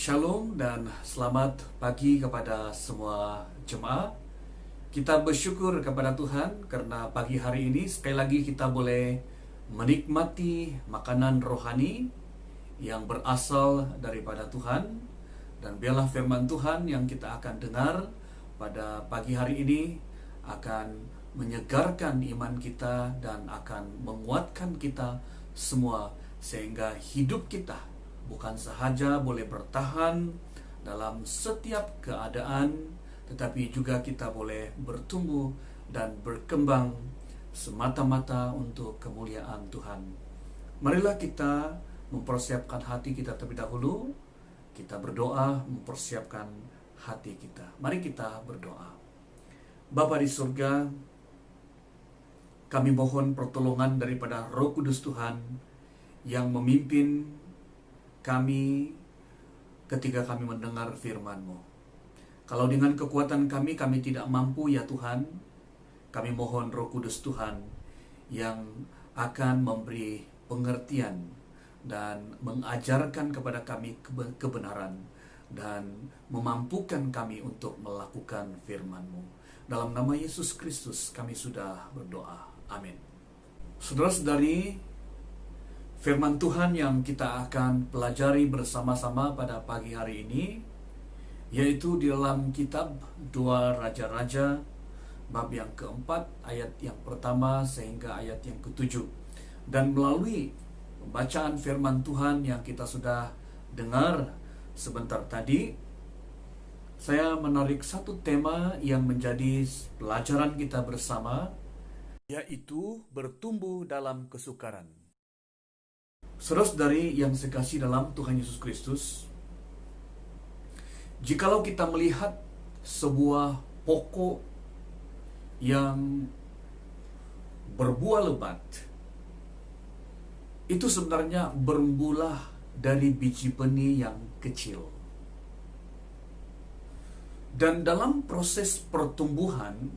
Shalom dan selamat pagi kepada semua jemaat. Kita bersyukur kepada Tuhan karena pagi hari ini sekali lagi kita boleh menikmati makanan rohani yang berasal daripada Tuhan. Dan biarlah firman Tuhan yang kita akan dengar pada pagi hari ini akan menyegarkan iman kita dan akan menguatkan kita semua sehingga hidup kita bukan sahaja boleh bertahan dalam setiap keadaan, tetapi juga kita boleh bertumbuh dan berkembang semata-mata untuk kemuliaan Tuhan. Marilah kita mempersiapkan hati kita terlebih dahulu. Kita berdoa mempersiapkan hati kita. Mari kita berdoa. Bapa di surga, kami mohon pertolongan daripada Roh Kudus Tuhan yang memimpin kami ketika kami mendengar firman-Mu. Kalau dengan kekuatan kami tidak mampu ya Tuhan, kami mohon Roh Kudus Tuhan yang akan memberi pengertian dan mengajarkan kepada kami kebenaran dan memampukan kami untuk melakukan firman-Mu. Dalam nama Yesus Kristus kami sudah berdoa. Amin. Saudara-saudari, firman Tuhan yang kita akan pelajari bersama-sama pada pagi hari ini yaitu di dalam kitab 2 Raja-Raja bab yang keempat ayat yang pertama sehingga ayat yang ketujuh. Dan melalui pembacaan firman Tuhan yang kita sudah dengar sebentar tadi, saya menarik satu tema yang menjadi pelajaran kita bersama, yaitu bertumbuh dalam kesukaran. Saudara-saudari yang sekasih dalam Tuhan Yesus Kristus, jikalau kita melihat sebuah pokok yang berbuah lebat, itu sebenarnya bermula dari biji benih yang kecil. Dan dalam proses pertumbuhan,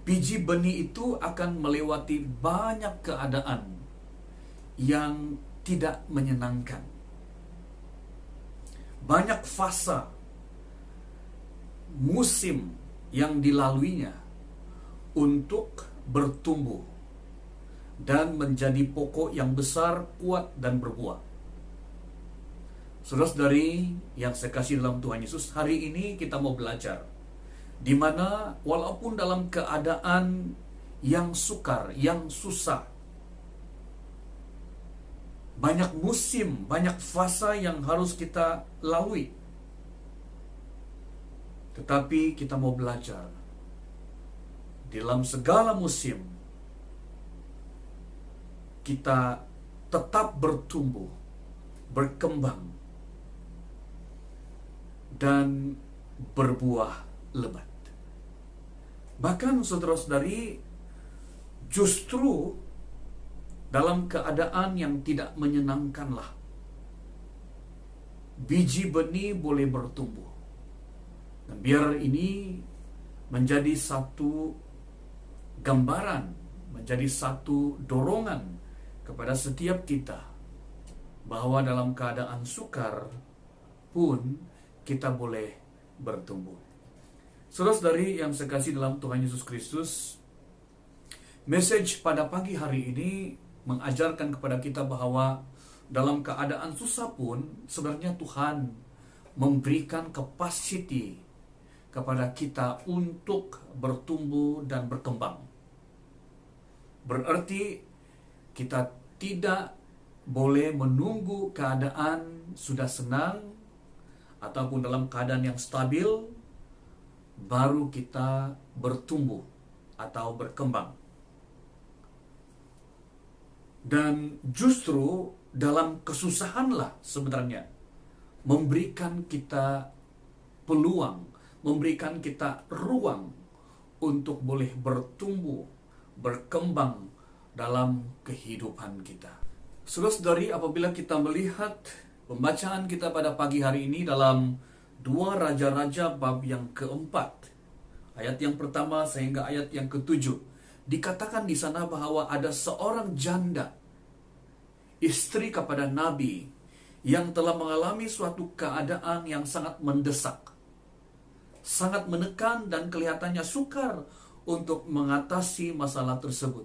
biji benih itu akan melewati banyak keadaan yang tidak menyenangkan. Banyak fase musim yang dilaluinya untuk bertumbuh dan menjadi pokok yang besar, kuat, dan berbuah. Saudara-saudari yang saya kasih dalam Tuhan Yesus, hari ini kita mau belajar di mana walaupun dalam keadaan yang sukar, yang susah, banyak musim, banyak fase yang harus kita lalui, tetapi kita mau belajar dalam segala musim kita tetap bertumbuh, berkembang, dan berbuah lebat. Bahkan saudara-saudari, justru dalam keadaan yang tidak menyenangkanlah biji benih boleh bertumbuh. Dan biar ini menjadi satu gambaran, menjadi satu dorongan kepada setiap kita bahwa dalam keadaan sukar pun kita boleh bertumbuh. Saudara-saudari yang saya kasih dalam Tuhan Yesus Kristus, message pada pagi hari ini mengajarkan kepada kita bahwa dalam keadaan susah pun sebenarnya Tuhan memberikan capacity kepada kita untuk bertumbuh dan berkembang. Berarti kita tidak boleh menunggu keadaan sudah senang ataupun dalam keadaan yang stabil baru kita bertumbuh atau berkembang. Dan justru dalam kesusahanlah sebenarnya memberikan kita peluang, memberikan kita ruang untuk boleh bertumbuh, berkembang dalam kehidupan kita. Saudara-saudari, apabila kita melihat pembacaan kita pada pagi hari ini dalam 2 Raja-Raja bab yang keempat, ayat yang pertama sehingga ayat yang ketujuh, dikatakan di sana bahwa ada seorang janda, istri kepada Nabi, yang telah mengalami suatu keadaan yang sangat mendesak, sangat menekan dan kelihatannya sukar untuk mengatasi masalah tersebut.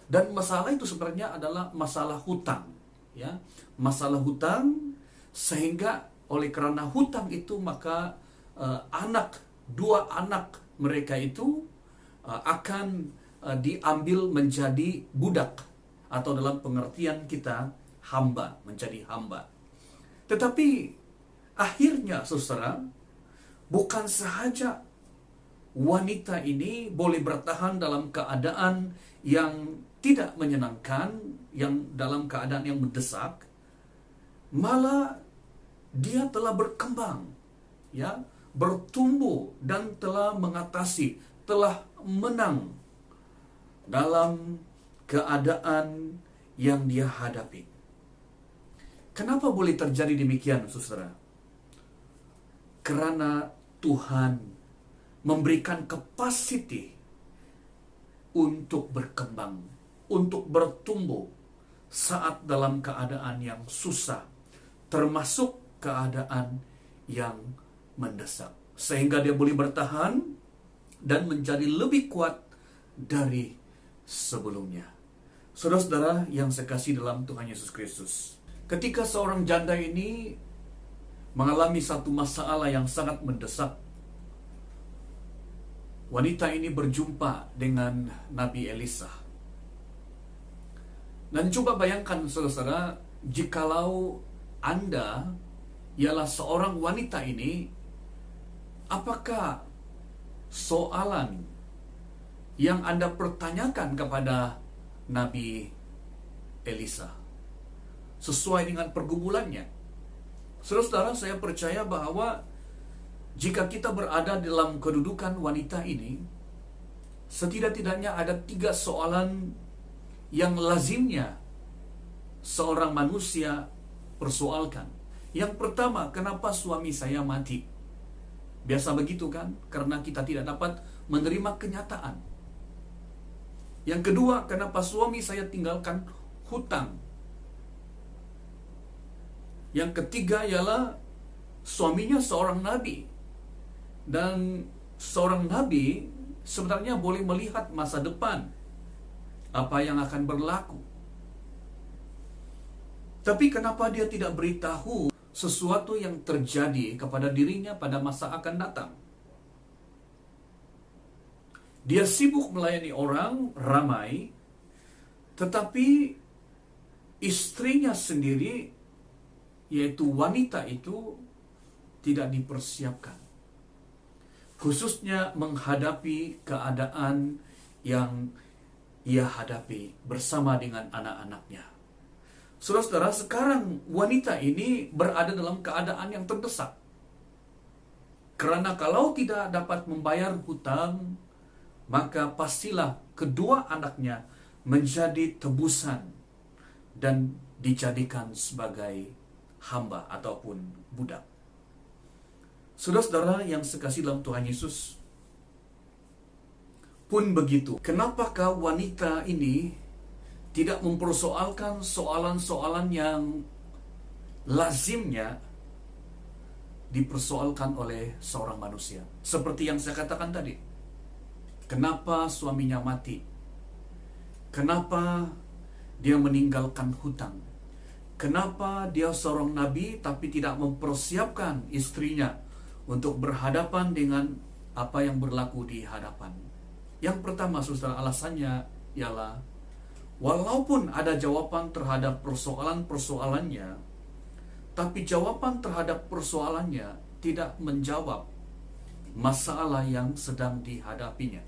Dan masalah itu sebenarnya adalah masalah hutang, ya. Masalah hutang, sehingga oleh karena hutang itu maka dua anak mereka itu akan diambil menjadi budak, atau dalam pengertian kita hamba, menjadi hamba. Tetapi akhirnya saudara, bukan sahaja wanita ini boleh bertahan dalam keadaan yang tidak menyenangkan, yang dalam keadaan yang mendesak, malah dia telah berkembang, ya, bertumbuh dan telah mengatasi, telah menang dalam keadaan yang dia hadapi. Kenapa boleh terjadi demikian, saudara? Karena Tuhan memberikan capacity untuk berkembang, untuk bertumbuh saat dalam keadaan yang susah, termasuk keadaan yang mendesak, sehingga dia boleh bertahan dan menjadi lebih kuat dari sebelumnya. Saudara-saudara yang saya kasih dalam Tuhan Yesus Kristus, ketika seorang janda ini mengalami satu masalah yang sangat mendesak, wanita ini berjumpa dengan Nabi Elisa. Dan coba bayangkan saudara-saudara, jikalau Anda ialah seorang wanita ini, apakah soalan yang Anda pertanyakan kepada Nabi Elisa sesuai dengan pergumulannya? Saudara-saudara, saya percaya bahwa jika kita berada dalam kedudukan wanita ini, setidak-tidaknya ada 3 soalan yang lazimnya seorang manusia persoalkan. Yang pertama, kenapa suami saya mati? Biasa begitu kan? Karena kita tidak dapat menerima kenyataan. Yang kedua, kenapa suami saya tinggalkan hutang? Yang ketiga ialah suaminya seorang nabi. Dan seorang nabi sebenarnya boleh melihat masa depan, apa yang akan berlaku. Tapi kenapa dia tidak beritahu sesuatu yang terjadi kepada dirinya pada masa akan datang? Dia sibuk melayani orang ramai, tetapi istrinya sendiri, yaitu wanita itu, tidak dipersiapkan, khususnya menghadapi keadaan yang ia hadapi bersama dengan anak-anaknya. Saudara-saudara, sekarang wanita ini berada dalam keadaan yang terdesak. Karena kalau tidak dapat membayar hutang, maka pastilah kedua anaknya menjadi tebusan dan dijadikan sebagai hamba ataupun budak. Saudara-saudara yang sekasih dalam Tuhan Yesus, pun begitu. Kenapakah wanita ini tidak mempersoalkan soalan-soalan yang lazimnya dipersoalkan oleh seorang manusia? Seperti yang saya katakan tadi. Kenapa suaminya mati? Kenapa dia meninggalkan hutang? Kenapa dia seorang nabi tapi tidak mempersiapkan istrinya untuk berhadapan dengan apa yang berlaku di hadapan? Yang pertama, saudara, alasannya ialah walaupun ada jawaban terhadap persoalan-persoalannya, tapi jawaban terhadap persoalannya tidak menjawab masalah yang sedang dihadapinya.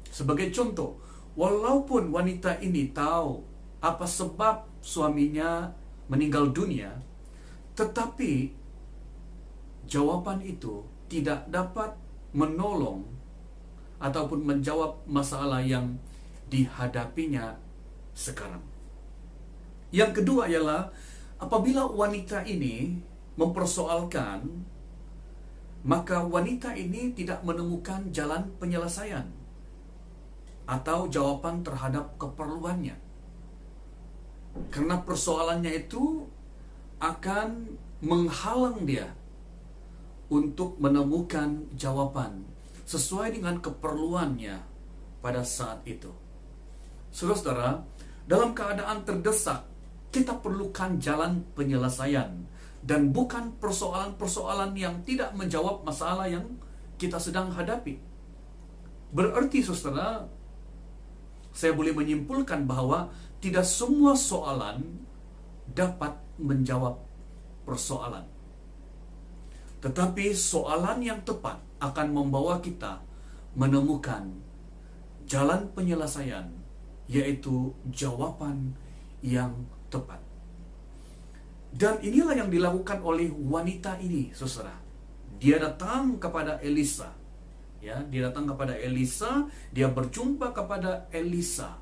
Sebagai contoh, walaupun wanita ini tahu apa sebab suaminya meninggal dunia, tetapi jawaban itu tidak dapat menolong ataupun menjawab masalah yang dihadapinya sekarang. Yang kedua ialah apabila wanita ini mempersoalkan, maka wanita ini tidak menemukan jalan penyelesaian atau jawaban terhadap keperluannya. Karena persoalannya itu akan menghalang dia untuk menemukan jawaban sesuai dengan keperluannya pada saat itu. Saudara-saudara, dalam keadaan terdesak, kita perlukan jalan penyelesaian dan bukan persoalan-persoalan yang tidak menjawab masalah yang kita sedang hadapi. Berarti, saudara, saya boleh menyimpulkan bahwa tidak semua soalan dapat menjawab persoalan. Tetapi soalan yang tepat akan membawa kita menemukan jalan penyelesaian, yaitu jawaban yang tepat. Dan inilah yang dilakukan oleh wanita ini, saudara. Dia datang kepada Elisa. Ya, dia datang kepada Elisa, dia berjumpa kepada Elisa,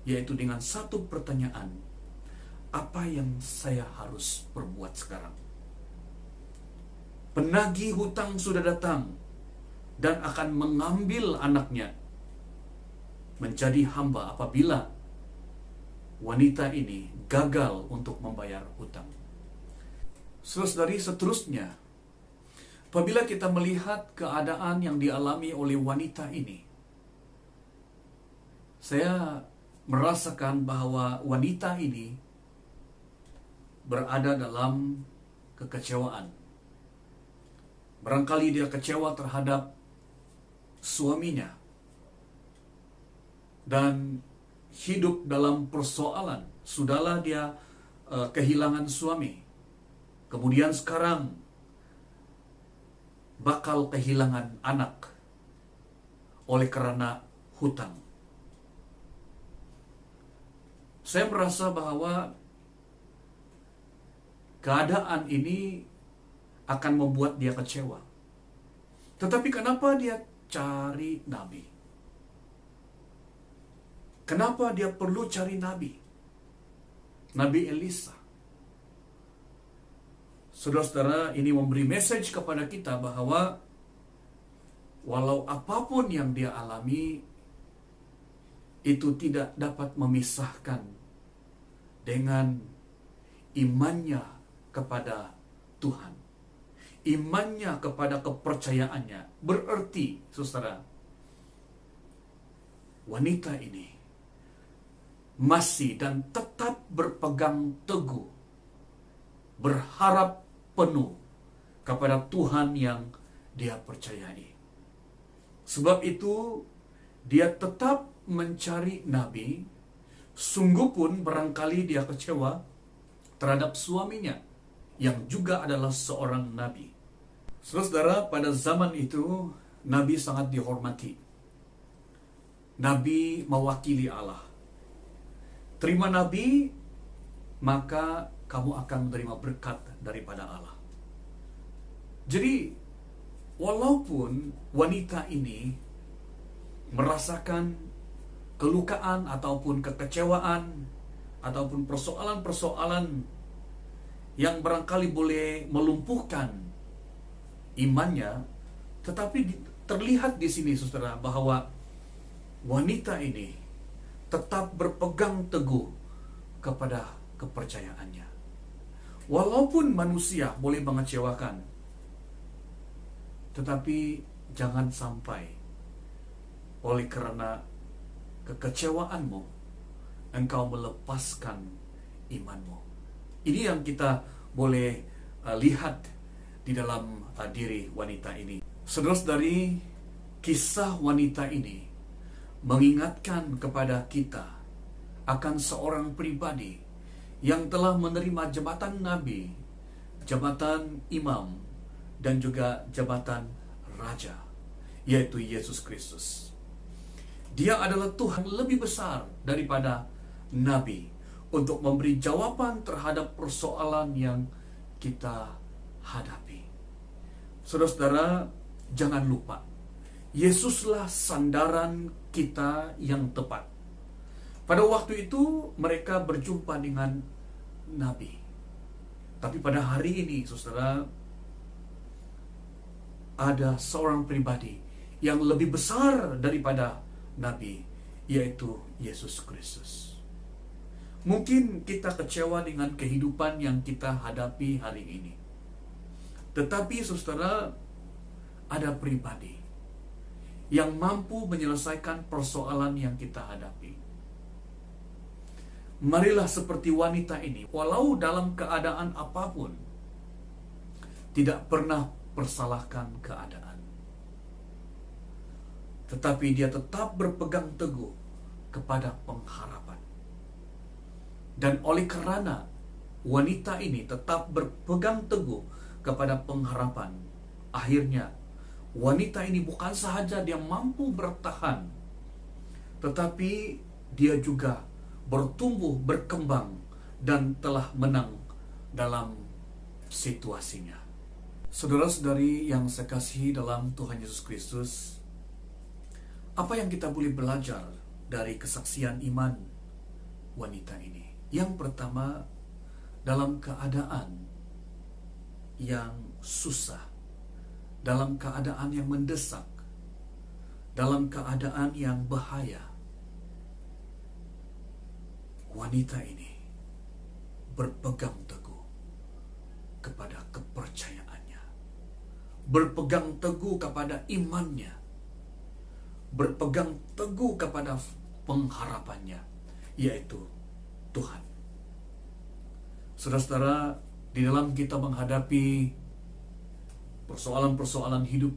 yaitu dengan satu pertanyaan, apa yang saya harus perbuat sekarang? Penagih hutang sudah datang dan akan mengambil anaknya menjadi hamba apabila wanita ini gagal untuk membayar hutang. Saudari, seterusnya, apabila kita melihat keadaan yang dialami oleh wanita ini, saya merasakan bahwa wanita ini berada dalam kekecewaan. Barangkali dia kecewa terhadap suaminya dan hidup dalam persoalan. Sudahlah dia kehilangan suami, kemudian sekarang bakal kehilangan anak oleh karena hutang. Saya merasa bahwa keadaan ini akan membuat dia kecewa. Tetapi kenapa dia cari nabi? Kenapa dia perlu cari nabi? Nabi Elisa. Saudara-saudara, ini memberi message kepada kita bahwa walau apapun yang dia alami, itu tidak dapat memisahkan dengan imannya kepada Tuhan. Imannya kepada kepercayaannya. Berarti, saudara, wanita ini masih dan tetap berpegang teguh, berharap penuh kepada Tuhan yang dia percayai. Sebab itu, dia tetap mencari nabi, sungguh pun barangkali dia kecewa terhadap suaminya, yang juga adalah seorang nabi. Saudara, pada zaman itu, nabi sangat dihormati. Nabi mewakili Allah. Terima nabi, maka kamu akan menerima berkat daripada Allah. Jadi, walaupun wanita ini merasakan kelukaan ataupun kekecewaan ataupun persoalan-persoalan yang barangkali boleh melumpuhkan imannya, tetapi terlihat di sini, saudara, bahwa wanita ini tetap berpegang teguh kepada kepercayaannya. Walaupun manusia boleh mengecewakan, tetapi jangan sampai oleh karena kekecewaanmu engkau melepaskan imanmu. Ini yang kita boleh lihat di dalam diri wanita ini. Saudara-saudari, kisah wanita ini mengingatkan kepada kita akan seorang pribadi yang telah menerima jabatan nabi, jabatan imam, dan juga jabatan raja, yaitu Yesus Kristus. Dia adalah Tuhan lebih besar daripada nabi untuk memberi jawaban terhadap persoalan yang kita hadapi. Saudara-saudara, jangan lupa, Yesuslah sandaran kita yang tepat. Pada waktu itu mereka berjumpa dengan nabi. Tapi pada hari ini, saudara, ada seorang pribadi yang lebih besar daripada nabi, yaitu Yesus Kristus. Mungkin kita kecewa dengan kehidupan yang kita hadapi hari ini. Tetapi saudara, ada pribadi yang mampu menyelesaikan persoalan yang kita hadapi. Marilah seperti wanita ini, walau dalam keadaan apapun, tidak pernah persalahkan keadaan. Tetapi dia tetap berpegang teguh kepada pengharapan. Dan oleh karena wanita ini tetap berpegang teguh kepada pengharapan, akhirnya wanita ini bukan sahaja dia mampu bertahan, tetapi dia juga bertumbuh, berkembang, dan telah menang dalam situasinya. Saudara-saudari yang saya kasihi dalam Tuhan Yesus Kristus, apa yang kita boleh belajar dari kesaksian iman wanita ini? Yang pertama, dalam keadaan yang susah, dalam keadaan yang mendesak, dalam keadaan yang bahaya, wanita ini berpegang teguh kepada kepercayaannya, berpegang teguh kepada imannya, berpegang teguh kepada pengharapannya, yaitu Tuhan. Saudara-saudara, di dalam kita menghadapi persoalan-persoalan hidup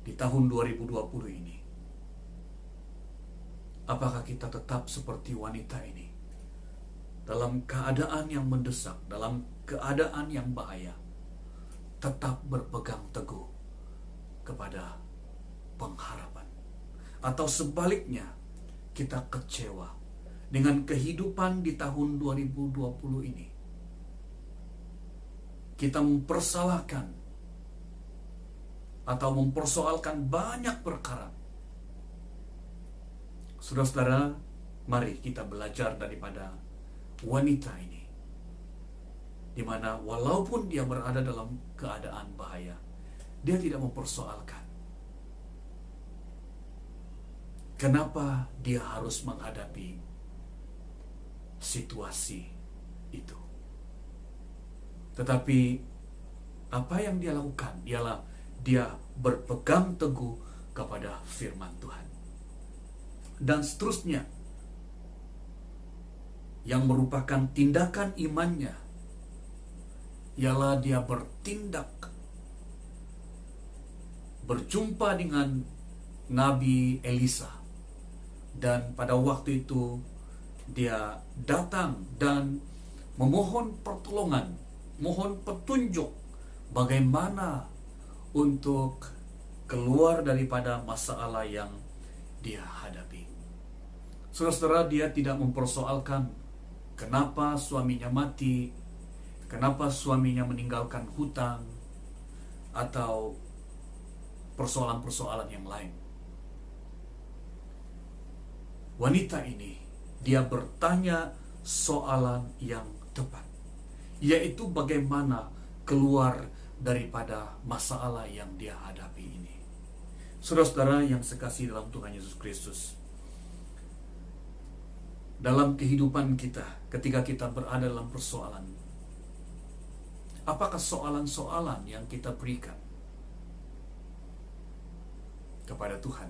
di tahun 2020 ini, apakah kita tetap seperti wanita ini, dalam keadaan yang mendesak, dalam keadaan yang bahaya, tetap berpegang teguh kepada pengharapan? Atau sebaliknya, kita kecewa dengan kehidupan di tahun 2020 ini? Kita mempersalahkan atau mempersoalkan banyak perkara. Saudara-saudara, mari kita belajar daripada wanita ini, di mana walaupun dia berada dalam keadaan bahaya, dia tidak mempersoalkan kenapa dia harus menghadapi situasi itu. Tetapi apa yang dia lakukan ialah dia berpegang teguh kepada firman Tuhan. Dan seterusnya, yang merupakan tindakan imannya ialah dia bertindak, berjumpa dengan Nabi Elisa, dan pada waktu itu dia datang dan memohon pertolongan, mohon petunjuk bagaimana untuk keluar daripada masalah yang dia hadapi. Saudara-saudara, dia tidak mempersoalkan kenapa suaminya mati, kenapa suaminya meninggalkan hutang, atau persoalan-persoalan yang lain. Wanita ini, dia bertanya soalan yang tepat, yaitu bagaimana keluar daripada masalah yang dia hadapi ini. Saudara-saudara yang sekasih dalam Tuhan Yesus Kristus, dalam kehidupan kita, ketika kita berada dalam persoalan, apakah soalan-soalan yang kita berikan kepada Tuhan?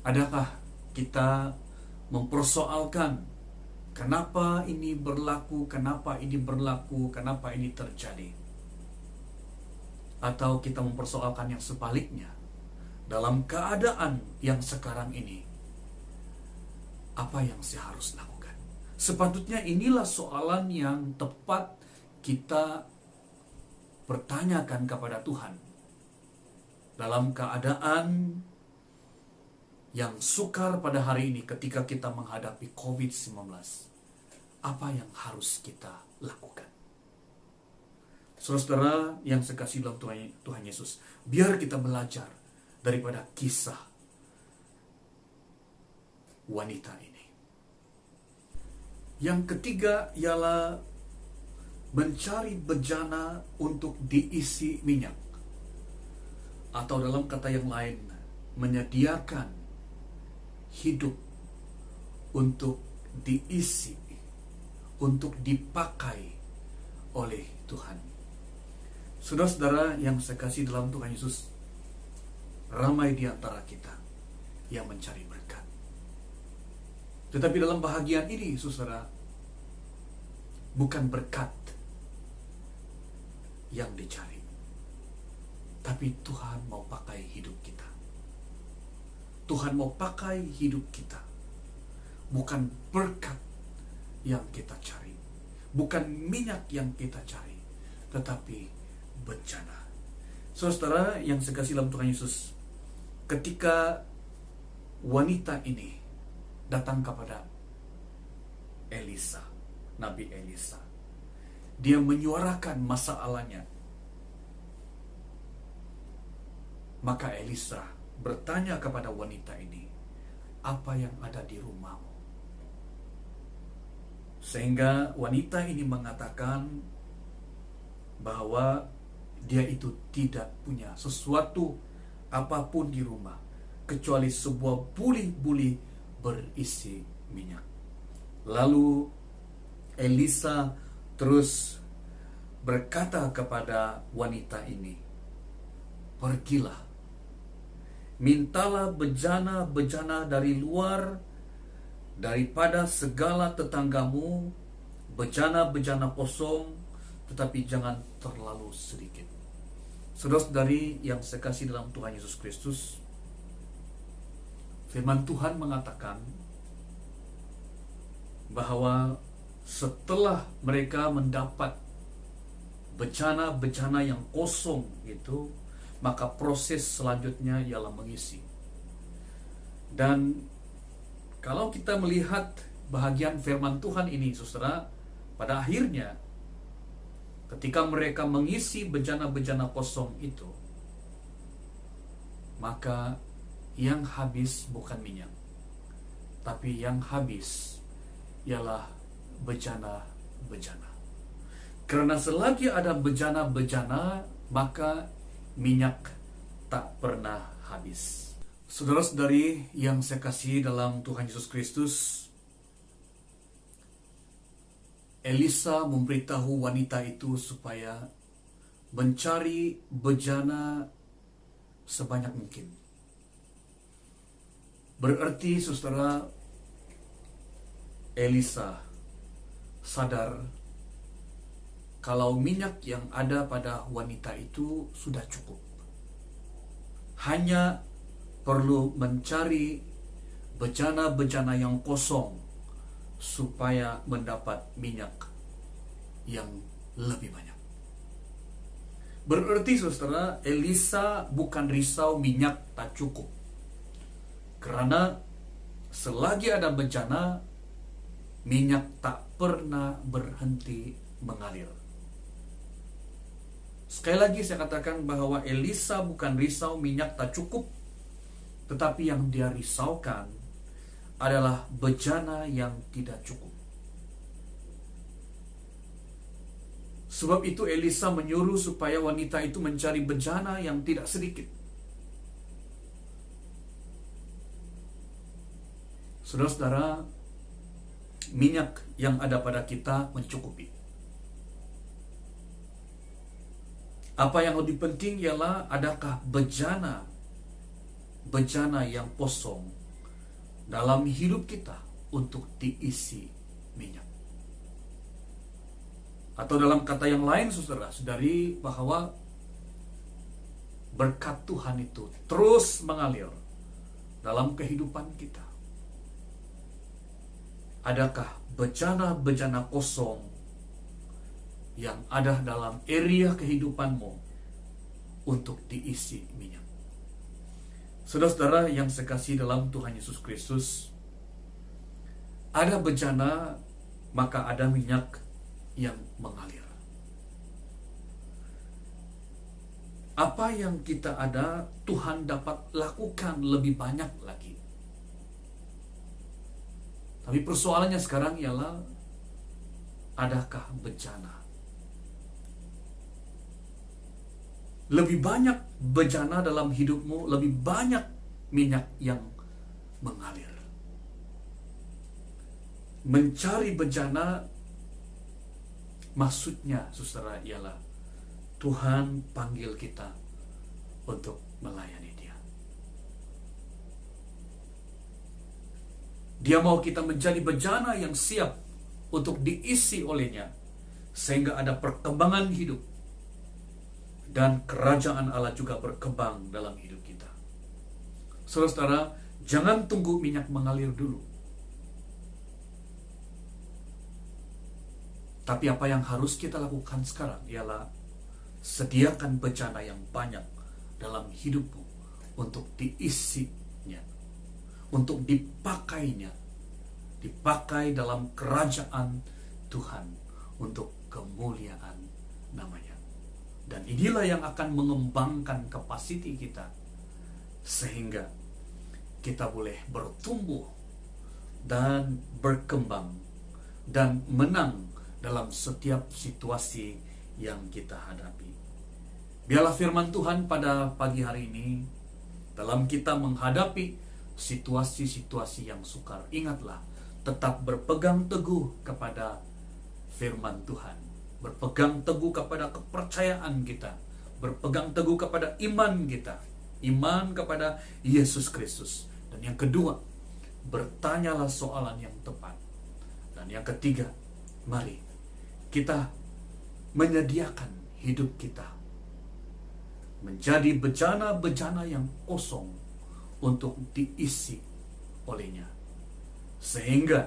Adakah kita mempersoalkan kenapa ini berlaku, kenapa ini berlaku, kenapa ini terjadi? Atau kita mempersoalkan yang sebaliknya, dalam keadaan yang sekarang ini, apa yang saya harus lakukan? Sepatutnya inilah soalan yang tepat kita bertanyakan kepada Tuhan dalam keadaan yang sukar pada hari ini ketika kita menghadapi COVID-19. Apa yang harus kita lakukan? Saudara-saudara yang sekasih dalam Tuhan Yesus, biar kita belajar daripada kisah wanita ini. Yang ketiga ialah mencari bejana untuk diisi minyak, atau dalam kata yang lain, menyediakan hidup untuk diisi, untuk dipakai oleh Tuhan. Saudara-saudara yang saya kasih dalam Tuhan Yesus, ramai di antara kita yang mencari berkat. Tetapi dalam bahagian ini, saudara, bukan berkat yang dicari, tapi Tuhan mau pakai hidup kita. Tuhan mau pakai hidup kita. Bukan berkat yang kita cari, bukan minyak yang kita cari, tetapi bencana. Saudara yang saya kasih dalam Tuhan Yesus, ketika wanita ini datang kepada Elisa, Nabi Elisa, dia menyuarakan masalahnya. Maka Elisa bertanya kepada wanita ini, apa yang ada di rumahmu? Sehingga wanita ini mengatakan bahwa dia itu tidak punya sesuatu apapun di rumah kecuali sebuah buli-buli berisi minyak. Lalu Elisa terus berkata kepada wanita ini, pergilah, mintalah bejana-bejana dari luar, daripada segala tetanggamu, bejana-bejana kosong, tetapi jangan terlalu sedikit. Saudara-saudari yang saya kasih dalam Tuhan Yesus Kristus, firman Tuhan mengatakan bahwa setelah mereka mendapat bejana-bejana yang kosong itu, maka proses selanjutnya ialah mengisi. Dan kalau kita melihat bahagian firman Tuhan ini, saudara, pada akhirnya ketika mereka mengisi bejana-bejana kosong itu, maka yang habis bukan minyak, tapi yang habis ialah bejana-bejana. Karena selagi ada bejana-bejana, maka minyak tak pernah habis. Saudara-saudari yang saya kasih dalam Tuhan Yesus Kristus, Elisa memberitahu wanita itu supaya mencari bejana sebanyak mungkin. Berarti saudara, Elisa sadar kalau minyak yang ada pada wanita itu sudah cukup. Hanya perlu mencari bejana-bejana yang kosong supaya mendapat minyak yang lebih banyak. Berarti saudara, Elisa bukan risau minyak tak cukup. Karena selagi ada bencana, minyak tak pernah berhenti mengalir. Sekali lagi saya katakan bahwa Elisa bukan risau minyak tak cukup, tetapi yang dia risaukan adalah bejana yang tidak cukup. Sebab itu Elisa menyuruh supaya wanita itu mencari bejana yang tidak sedikit. Saudara-saudara, minyak yang ada pada kita mencukupi. Apa yang lebih penting ialah adakah bejana yang kosong dalam hidup kita untuk diisi minyak. Atau dalam kata yang lain, saudara-saudari, bahwa berkat Tuhan itu terus mengalir dalam kehidupan kita. Adakah bejana-bejana kosong yang ada dalam area kehidupanmu untuk diisi minyak? Saudara-saudara yang saya kasih dalam Tuhan Yesus Kristus, ada bejana, maka ada minyak yang mengalir. Apa yang kita ada, Tuhan dapat lakukan lebih banyak lagi. Tapi persoalannya sekarang ialah, adakah bejana? Lebih banyak bejana dalam hidupmu, lebih banyak minyak yang mengalir. Mencari bejana maksudnya, saudara, ialah Tuhan panggil kita untuk melayani Dia. Dia mau kita menjadi bejana yang siap untuk diisi olehnya, sehingga ada perkembangan hidup dan kerajaan Allah juga berkembang dalam hidup kita. Saudara, jangan tunggu minyak mengalir dulu. Tapi apa yang harus kita lakukan sekarang ialah sediakan bejana yang banyak dalam hidupmu untuk diisinya, untuk dipakainya, dipakai dalam kerajaan Tuhan untuk kemuliaan namanya. Dan inilah yang akan mengembangkan kapasiti kita, sehingga kita boleh bertumbuh dan berkembang dan menang dalam setiap situasi yang kita hadapi. Biarlah firman Tuhan pada pagi hari ini, dalam kita menghadapi situasi-situasi yang sukar, ingatlah, tetap berpegang teguh kepada firman Tuhan, berpegang teguh kepada kepercayaan kita, berpegang teguh kepada iman kita, iman kepada Yesus Kristus. Dan yang kedua, bertanyalah soalan yang tepat. Dan yang ketiga, mari kita menyediakan hidup kita menjadi bejana-bejana yang kosong untuk diisi olehnya, sehingga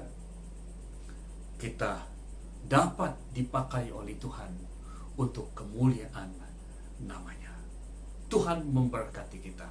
kita dapat dipakai oleh Tuhan untuk kemuliaan namanya. Tuhan memberkati kita.